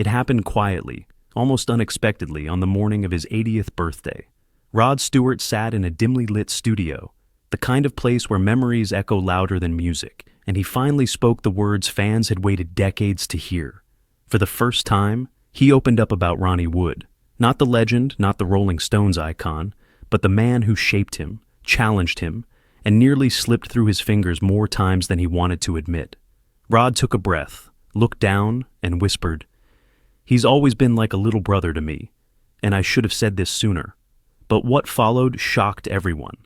It happened quietly, almost unexpectedly, on the morning of his 80th birthday. Rod Stewart sat in a dimly lit studio, the kind of place where memories echo louder than music, and he finally spoke the words fans had waited decades to hear. For the first time, he opened up about Ronnie Wood, not the legend, not the Rolling Stones icon, but the man who shaped him, challenged him, and nearly slipped through his fingers more times than he wanted to admit. Rod took a breath, looked down, and whispered, "He's always been like a little brother to me, and I should have said this sooner." But what followed shocked everyone.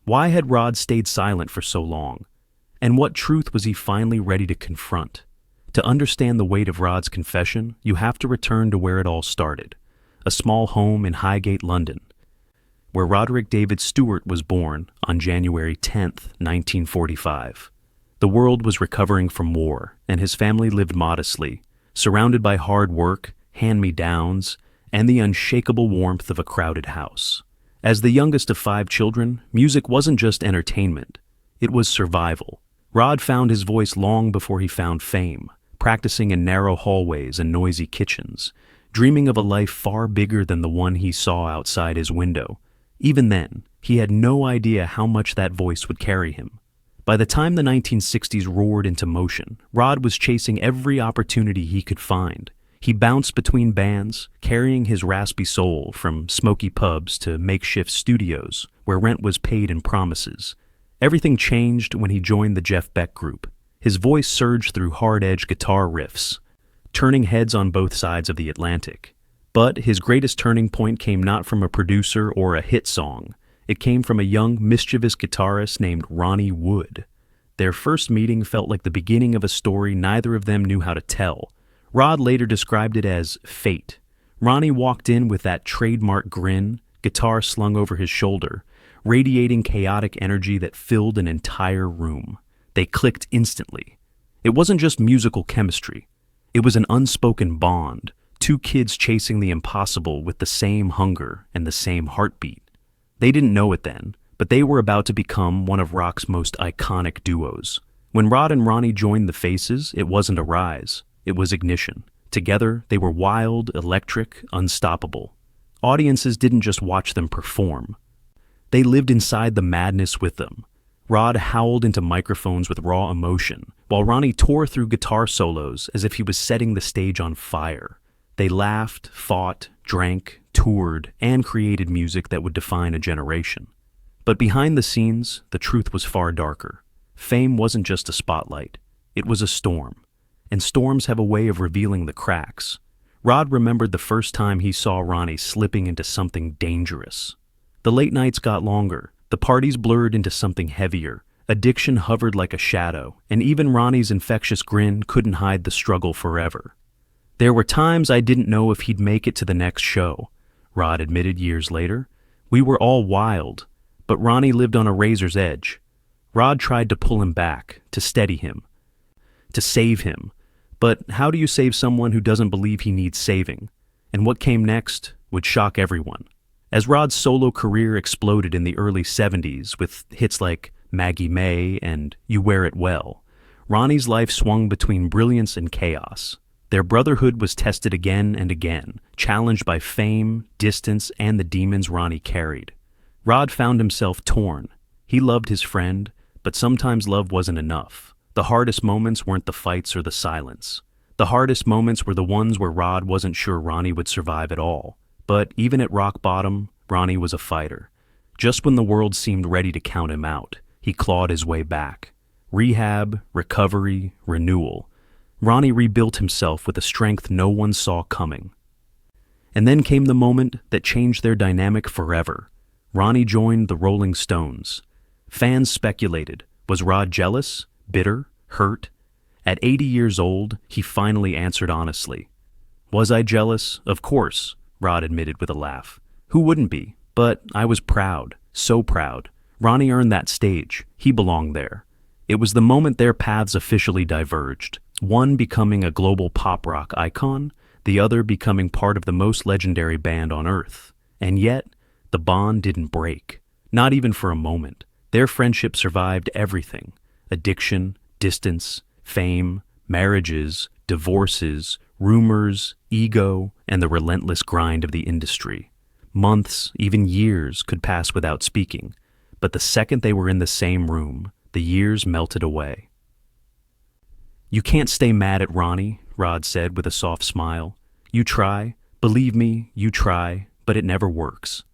Why had Rod stayed silent for so long? And what truth was he finally ready to confront? To understand the weight of Rod's confession, you have to return to where it all started, a small home in Highgate, London, where Roderick David Stewart was born on January 10th, 1945. The world was recovering from war, and his family lived modestly, surrounded by hard work, hand-me-downs, and the unshakable warmth of a crowded house. As the youngest of 5 children, music wasn't just entertainment, it was survival. Rod found his voice long before he found fame, practicing in narrow hallways and noisy kitchens, dreaming of a life far bigger than the one he saw outside his window. Even then, he had no idea how much that voice would carry him. By the time the 1960s roared into motion, Rod was chasing every opportunity he could find. He bounced between bands, carrying his raspy soul from smoky pubs to makeshift studios where rent was paid in promises. Everything changed when he joined the Jeff Beck Group. His voice surged through hard-edged guitar riffs, turning heads on both sides of the Atlantic. But his greatest turning point came not from a producer or a hit song. It came from a young, mischievous guitarist named Ronnie Wood. Their first meeting felt like the beginning of a story neither of them knew how to tell. Rod later described it as fate. Ronnie walked in with that trademark grin, guitar slung over his shoulder, radiating chaotic energy that filled an entire room. They clicked instantly. It wasn't just musical chemistry. It was an unspoken bond, 2 kids chasing the impossible with the same hunger and the same heartbeat. They didn't know it then, but they were about to become one of rock's most iconic duos. When Rod and Ronnie joined the Faces, it wasn't a rise, it was ignition. Together, they were wild, electric, unstoppable. Audiences didn't just watch them perform. They lived inside the madness with them. Rod howled into microphones with raw emotion, while Ronnie tore through guitar solos as if he was setting the stage on fire. They laughed, fought, drank, toured, and created music that would define a generation. But behind the scenes, the truth was far darker. Fame wasn't just a spotlight, it was a storm. And storms have a way of revealing the cracks. Rod remembered the first time he saw Ronnie slipping into something dangerous. The late nights got longer, the parties blurred into something heavier, addiction hovered like a shadow, and even Ronnie's infectious grin couldn't hide the struggle forever. "There were times I didn't know if he'd make it to the next show," Rod admitted years later. "We were all wild, but Ronnie lived on a razor's edge. Rod tried to pull him back, to steady him, to save him. But how do you save someone who doesn't believe he needs saving?" And what came next would shock everyone. As Rod's solo career exploded in the early 70s with hits like Maggie May and You Wear It Well, Ronnie's life swung between brilliance and chaos. Their brotherhood was tested again and again, challenged by fame, distance, and the demons Ronnie carried. Rod found himself torn. He loved his friend, but sometimes love wasn't enough. The hardest moments weren't the fights or the silence. The hardest moments were the ones where Rod wasn't sure Ronnie would survive at all. But even at rock bottom, Ronnie was a fighter. Just when the world seemed ready to count him out, he clawed his way back. Rehab, recovery, renewal. Ronnie rebuilt himself with a strength no one saw coming. And then came the moment that changed their dynamic forever. Ronnie joined the Rolling Stones. Fans speculated, was Rod jealous, bitter, hurt? At 80 years old, he finally answered honestly. "Was I jealous? Of course," Rod admitted with a laugh. "Who wouldn't be? But I was proud, so proud. Ronnie earned that stage. He belonged there." It was the moment their paths officially diverged, one becoming a global pop rock icon, the other becoming part of the most legendary band on Earth. And yet, the bond didn't break. Not even for a moment. Their friendship survived everything. Addiction, distance, fame, marriages, divorces, rumors, ego, and the relentless grind of the industry. Months, even years, could pass without speaking, but the second they were in the same room, the years melted away. "You can't stay mad at Ronnie," Rod said with a soft smile. "You try, believe me, you try, but it never works."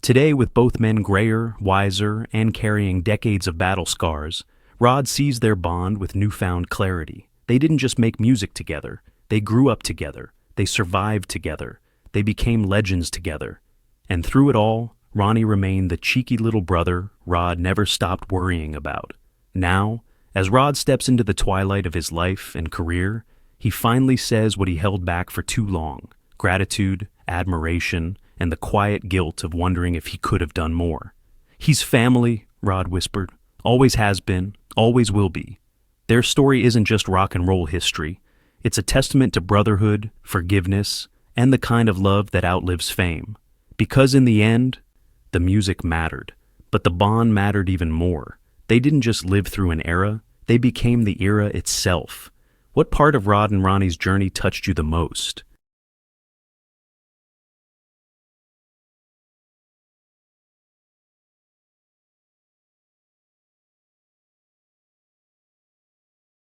Today, with both men grayer, wiser, and carrying decades of battle scars, Rod sees their bond with newfound clarity. They didn't just make music together. They grew up together. They survived together. They became legends together. And through it all, Ronnie remained the cheeky little brother Rod never stopped worrying about. Now, as Rod steps into the twilight of his life and career, he finally says what he held back for too long: gratitude, admiration, and the quiet guilt of wondering if he could have done more. "He's family," Rod whispered. "Always has been, always will be." Their story isn't just rock and roll history. It's a testament to brotherhood, forgiveness, and the kind of love that outlives fame. Because in the end, the music mattered, but the bond mattered even more. They didn't just live through an era, they became the era itself. What part of Rod and Ronnie's journey touched you the most?